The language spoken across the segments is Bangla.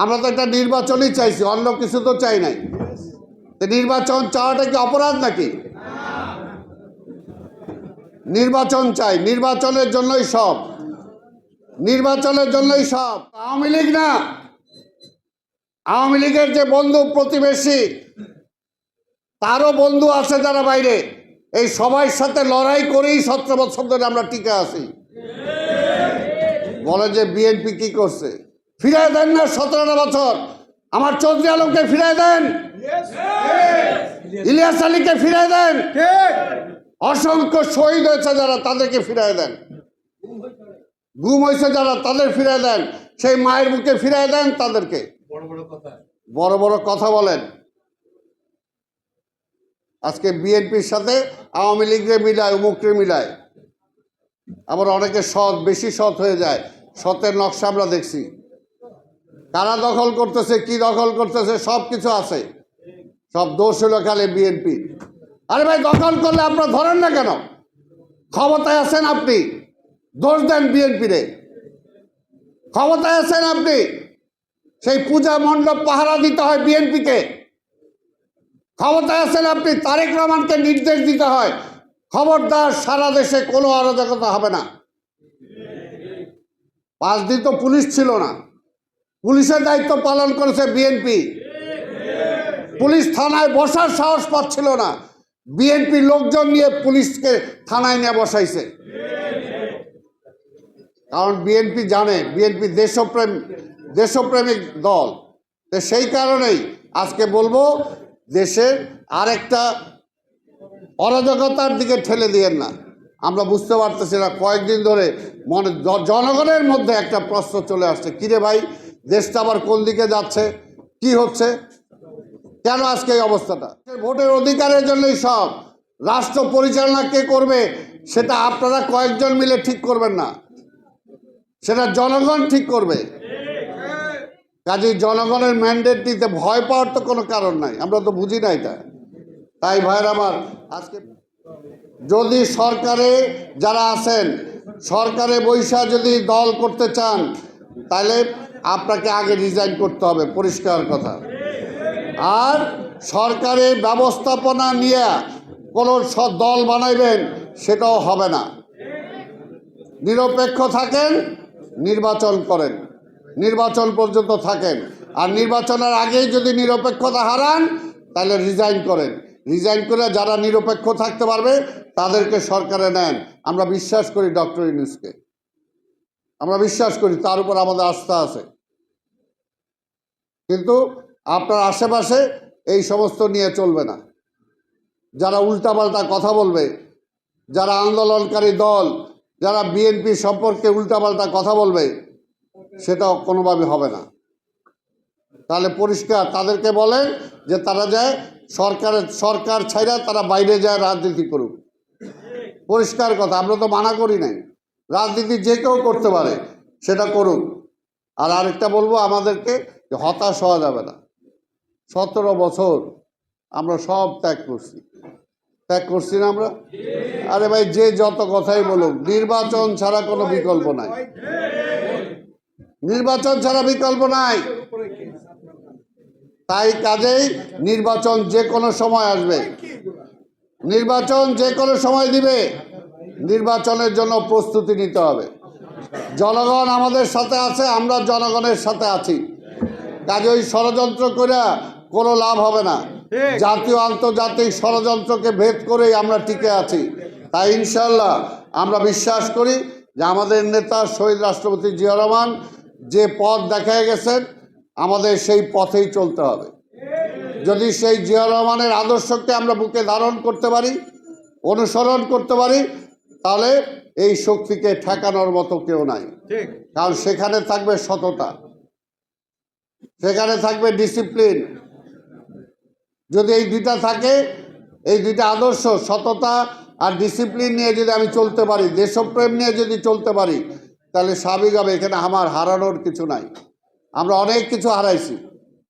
আমরা তো একটা নির্বাচনই চাইছি, অন্য কিছু তো চাই নাই। নির্বাচন চাওয়াটা কি অপরাধ নাকি? নির্বাচন চাই, নির্বাচনের জন্যই সব, নির্বাচনের জন্যই সব। আওয়ামী লীগ না, আওয়ামী লীগের যে বন্ধু প্রতিবেশী, তারও বন্ধু আছে যারা বাইরে, এই সবার সাথে লড়াই করেই 17 বছর ধরে আমরা টিকে আছি। বলে যে বিএনপি কি করছে, ফিরাই দেন না 17টা বছর। আমার চৌধুরী আলমকে ফিরাই দেন, ইলিয়াস আলীকে ফিরাই দেন, অসংখ্য শহীদ হয়েছে যারা, তাদেরকে ফিরাই দেন, গুম হয়েছে যারা, তাদের ফিরাই দেন, সেই মায়ের বুকে ফিরাই দেন তাদেরকে। বড় বড় কথা বলেন। আজকে বিএনপির সাথে আওয়ামী লীগকে মিলায়, অমুককে মিলায়, আবার অনেকে সৎ, বেশি সৎ হয়ে যায়। সতের নকশা আমরা দেখছি, কারা দখল করতেছে, কি দখল করতেছে, সব কিছু আছে। সব দোষ হলো খালি বিএনপি। আরে ভাই, দখল করলে আপনারা ধরেন না কেন? ক্ষমতায় আছেন আপনি, দোষ দেন বিএনপিরে। ক্ষমতায় আছেন আপনি, সেই পূজা মণ্ডপ পাহারা দিতে হয় বিএনপিকে। ক্ষমতায় আছেন আপনি, তারেক রহমানকে নির্দেশ দিতে হয়, খবরদার সারা দেশে কোনো অরাজকতা হবে না। 5 দিন তো পুলিশ ছিল না, পুলিশের দায়িত্ব পালন করেছে বিএনপি। পুলিশ থানায় বসার সাহস পাচ্ছিল না, বিএনপি লোকজন নিয়ে পুলিশকে থানায় নিয়ে বসাইছে। কারণ বিএনপি জানে বিএনপি দেশপ্রেমিক দল। তো সেই কারণেই আজকে বলবো, দেশের আরেকটা অরাজকতার দিকে ঠেলে দিয়েন না। আমরা বুঝতে পারতেছি না, কয়েকদিন ধরে জনগণের মধ্যে একটা প্রশ্ন চলে আসছে, কিরে ভাই, দেশটা আবার কোন দিকে যাচ্ছে, কি হচ্ছে, কেন আজকে এই অবস্থাটা? ভোটের অধিকারের জন্যই সব। রাষ্ট্র পরিচালনা কে করবে সেটা আপনারা কয়েকজন মিলে ঠিক করবেন না, সেটা জনগণ ঠিক করবে। কাজেই জনগণের ম্যান্ডেট দিতে ভয় পাওয়ার তো কোনো কারণ নাই, আমরা তো বুঝি না এটা। তাই ভাইয়ের আমার, আজকে যদি সরকারে যারা আছেন, সরকারে বৈশা যদি দল করতে চান, তাহলে আপনাকে আগে রিজাইন করতে হবে, পরিষ্কার কথা। আর সরকারের ব্যবস্থাপনা নিয়ে কোনো দল বানাইবেন, সেটাও হবে না। নিরপেক্ষ থাকেন, নির্বাচন করেন, নির্বাচন পর্যন্ত থাকেন। আর নির্বাচনের আগেই যদি নিরপেক্ষতা হারান, তাহলে রিজাইন করেন। রিজাইন করে যারা নিরপেক্ষ থাকতে পারবে তাদেরকে সরকারে নেন। আমরা বিশ্বাস করি ডক্টর ইউনূসকে, আমরা বিশ্বাস করি, তার উপর আমাদের আস্থা আছে। কিন্তু আপনার আশেপাশে এই সমস্ত নিয়ে চলবে না। যারা উল্টাপাল্টা কথা বলবে, যারা আন্দোলনকারী দল, যারা বিএনপি সম্পর্কে উল্টাপাল্টা কথা বলবে, সেটাও কোনোভাবে হবে না। তাহলে পরিষ্কার তাদেরকে বলেন যে তারা যায় সরকার ছাইরা তারা বাইরে যায় রাজনীতি করুক। পরিষ্কার কথা, আমরা তো মানা করি নাই, রাজনীতি যে কেউ করতে পারে, সেটা করুক। আর আরেকটা বলবো আমাদেরকে, যে হতাশ হওয়া যাবে না। 17 বছর আমরা সব ত্যাগ করছি না আমরা? আরে ভাই, যে যত কথাই বলুক, নির্বাচন ছাড়া কোনো বিকল্প নাই, নির্বাচন ছাড়া বিকল্প নাই। তাই কাজেই নির্বাচন যে কোনো সময় আসবে, নির্বাচন যে কোনো সময় দিবে। নির্বাচনের জন্য প্রস্তুতি নিতে হবে। জনগণ আমাদের সাথে আছে, আমরা জনগণের সাথে আছি। কাজেই ষড়যন্ত্র করে কোনো লাভ হবে না। জাতীয় আন্তর্জাতিক ষড়যন্ত্রকে ভেদ করেই আমরা টিকে আছি। তাই ইনশাল্লাহ আমরা বিশ্বাস করি যে আমাদের নেতা শহীদ রাষ্ট্রপতি জিয়া রহমান যে পথ দেখায় গেছেন, আমাদের সেই পথেই চলতে হবে। যদি সেই জিয়া রহমানের আদর্শকে আমরা বুকে ধারণ করতে পারি, অনুসরণ করতে পারি, তাহলে এই শক্তিকে ঠেকানোর মতো কেউ নাই। কারণ সেখানে থাকবে সততা, সেখানে থাকবে ডিসিপ্লিন। যদি এই দুইটা থাকে, এই দুইটা আদর্শ, সততা আর ডিসিপ্লিন নিয়ে যদি আমি চলতে পারি, দেশপ্রেম নিয়ে যদি চলতে পারি, তাহলে স্বাভাবিকভাবে এখানে আমার হারানোর কিছু নাই। আমরা অনেক কিছু হারাইছি,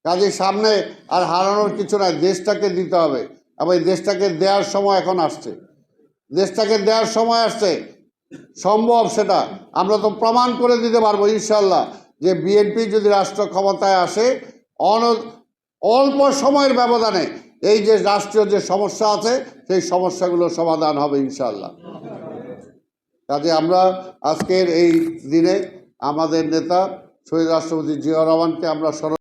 কাজে সামনে আর হারানোর কিছু নাই। দেশটাকে দিতে হবে, এবং এই দেশটাকে দেওয়ার সময় এখন আসছে, দেশটাকে দেওয়ার সময় আসছে। সম্ভব, সেটা আমরা তো প্রমাণ করে দিতে পারবো ইনশাল্লাহ, যে বিএনপি যদি রাষ্ট্র ক্ষমতায় আসে অল্প সময়ের ব্যবধানে এই যে রাষ্ট্রীয় যে সমস্যা আছে সেই সমস্যাগুলো সমাধান হবে ইনশাআল্লাহ। কাজে আমরা আজকের এই দিনে আমাদের নেতা শহীদ রাষ্ট্রপতি জিয়াউর রহমানকে আমরা